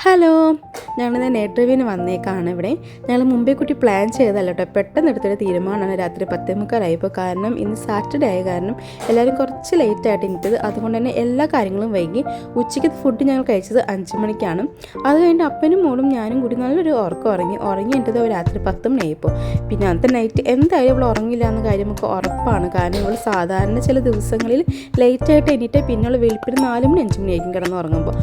Hello, ഞങ്ങളിന്ന് night ഡ്രൈവിന് വന്നേക്കാണ് ഇവിടെ. ഞങ്ങൾ മുമ്പേ കൂട്ടി പ്ലാൻ ചെയ്തതല്ല കേട്ടോ, പെട്ടെന്ന് എടുത്തൊരു തീരുമാനമാണ്. രാത്രി 10:45 കാരണം ഇന്ന് സാറ്റർഡേ ആയ കാരണം എല്ലാവരും കുറച്ച് ലേറ്റായിട്ട് എണീറ്റത്. അതുകൊണ്ട് തന്നെ എല്ലാ കാര്യങ്ങളും വൈകി. ഉച്ചയ്ക്ക് ഫുഡ് ഞങ്ങൾ കഴിച്ചത് 5 മണിക്കാണ്. അത് കഴിഞ്ഞിട്ട് അപ്പനും മോളും ഞാനും കൂടി നല്ലൊരു ഉറക്കം ഉറങ്ങി എൻ്റെത് രാത്രി 10 മണിയായിപ്പോൾ. പിന്നെ അന്നത്തെ നൈറ്റ് എന്തായാലും ഇവൾ ഉറങ്ങില്ല എന്ന കാര്യം നമുക്ക് ഉറപ്പാണ്. കാരണം ഇവൾ സാധാരണ ചില ദിവസങ്ങളിൽ ലേറ്റായിട്ട് എണീറ്റ് പിന്നെയുള്ള വെളുപ്പിന് 4 മണി 5 മണിയായിരിക്കും കിടന്ന് ഉറങ്ങുമ്പോൾ.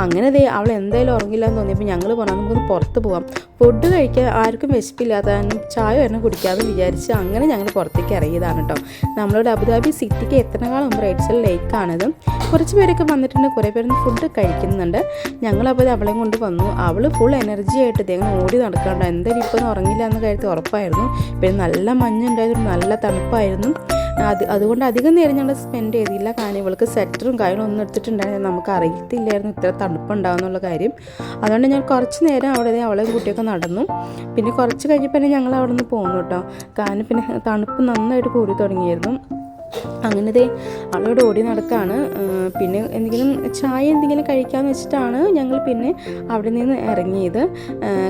അങ്ങനെ അവൾ എന്തായാലും ഉറങ്ങില്ലാന്ന് തോന്നിയപ്പോൾ ഞങ്ങൾ പറഞ്ഞു നമുക്കൊന്ന് പുറത്ത് പോകാം. ഫുഡ് കഴിക്കാൻ ആർക്കും വിശപ്പില്ലാത്തതിനും ചായ ഒരെണ്ണം കുടിക്കാമെന്ന് വിചാരിച്ച് അങ്ങനെ ഞങ്ങൾ പുറത്തേക്ക് ഇറങ്ങിയതാണ് കേട്ടോ. നമ്മളോട് അബുദാബി സിറ്റിക്ക് എത്രനാൾ മുമ്പ് റൈറ്റ്സൽ ലേക്കാണിത്. കുറച്ച് പേരൊക്കെ വന്നിട്ടുണ്ട്, കുറേ പേരൊന്ന് ഫുഡ് കഴിക്കുന്നുണ്ട്. ഞങ്ങളപ്പോൾ അവളെയും കൊണ്ട് വന്നു. അവൾ ഫുൾ എനർജി ആയിട്ട് ഇദ്ദേഹം ഓടി നടക്കാണ്ട് എന്തായാലും ഇപ്പോൾ ഒന്നും ഉറങ്ങില്ല എന്ന കാര്യത്തിൽ ഉറപ്പായിരുന്നു. പിന്നെ നല്ല മഞ്ഞുണ്ടായിരുന്നു, നല്ല തണുപ്പായിരുന്നു. അതുകൊണ്ട് അധികം നേരം ഞങ്ങൾ സ്പെൻഡ് ചെയ്തില്ല. കാരണം ഇവൾക്ക് സ്വെറ്ററും കാര്യങ്ങളൊന്നും എടുത്തിട്ടുണ്ടായിരുന്നു. നമുക്ക് അറിയത്തില്ലായിരുന്നു ഇത്ര തണുപ്പുണ്ടാകുന്നുള്ള കാര്യം. അതുകൊണ്ട് ഞാൻ കുറച്ച് നേരം അവിടെ അവളെ കുട്ടിയൊക്കെ നടന്നു. പിന്നെ കുറച്ച് കഴിഞ്ഞപ്പോൾ ഞങ്ങൾ അവിടെ നിന്ന് പോന്നു കേട്ടോ. കാരണം പിന്നെ തണുപ്പ് നന്നായിട്ട് കൂടി തുടങ്ങിയായിരുന്നു. അങ്ങനെ അവളോട് ഓടി നടക്കുകയാണ്. പിന്നെ ചായ എന്തെങ്കിലും കഴിക്കാമെന്ന് വെച്ചിട്ടാണ് ഞങ്ങൾ പിന്നെ അവിടെ നിന്ന് ഇറങ്ങിയത്.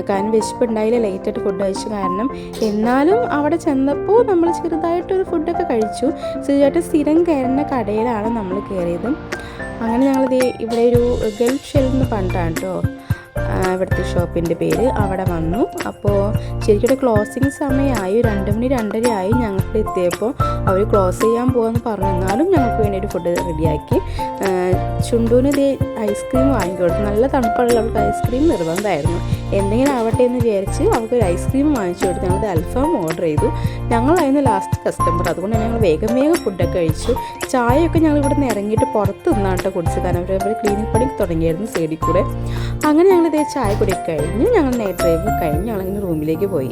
കാരണം വിശപ്പുണ്ടായില്ല, ലേറ്റായിട്ട് ഫുഡ് കഴിച്ചു കാരണം. എന്നാലും അവിടെ ചെന്നപ്പോൾ നമ്മൾ ചെറുതായിട്ടൊരു ഫുഡൊക്കെ കഴിച്ചു. ചെറുതായിട്ട് സ്ഥിരം കയറുന്ന കടയിലാണ് നമ്മൾ കയറിയത്. അങ്ങനെ ഞങ്ങളിത് ഇവിടെ ഒരു ഗൾഫ് ഷെൽ എന്ന് പറഞ്ഞിട്ടാണ് കേട്ടോ ഇവിടുത്തെ ഷോപ്പിൻ്റെ പേര്. അവിടെ വന്നു. അപ്പോൾ ശരിക്കും ക്ലോസിങ് സമയമായി, 2 മണി 2:30 ആയി. ഞങ്ങൾക്ക് എത്തിയപ്പോൾ അവർ ക്ലോസ് ചെയ്യാൻ പോകുമെന്ന് പറഞ്ഞു. എന്നാലും ഞങ്ങൾക്ക് വേണ്ടി ഒരു ഫുഡ് റെഡിയാക്കി. ചുണ്ടൂന് ഐസ്ക്രീം വാങ്ങിക്കൊടുത്തു. നല്ല തണുപ്പുള്ള അവൾക്ക് ഐസ്ക്രീം നിർബന്ധമായിരുന്നു. എന്തെങ്കിലും ആവട്ടെ എന്ന് വിചാരിച്ച് അവൾക്ക് ഒരു ഐസ്ക്രീം വാങ്ങിച്ചു കൊടുത്ത് ഞങ്ങൾ അൽഫാം ഓർഡർ ചെയ്തു. ഞങ്ങളായിരുന്നു ലാസ്റ്റ് കസ്റ്റമർ. അതുകൊണ്ട് ഞങ്ങൾ വേഗം ഫുഡൊക്കെ കഴിച്ചു. ചായയൊക്കെ ഞങ്ങൾ ഇവിടെ നിന്ന് ഇറങ്ങിയിട്ട് പുറത്ത് നിന്നാട്ടോ കുടിച്ചു. കാരണം അവർ ക്ലീനിങ് പണി തുടങ്ങിയായിരുന്നു സൈഡിൽ കൂടെ. അങ്ങനെ ഞങ്ങൾ ചായ കുടിയൊക്കെ കഴിഞ്ഞ് ഞങ്ങൾ നൈറ്റ് ഡ്രൈവ് കഴിഞ്ഞ് ഞങ്ങളിങ്ങനെ റൂമിലേക്ക് പോയി.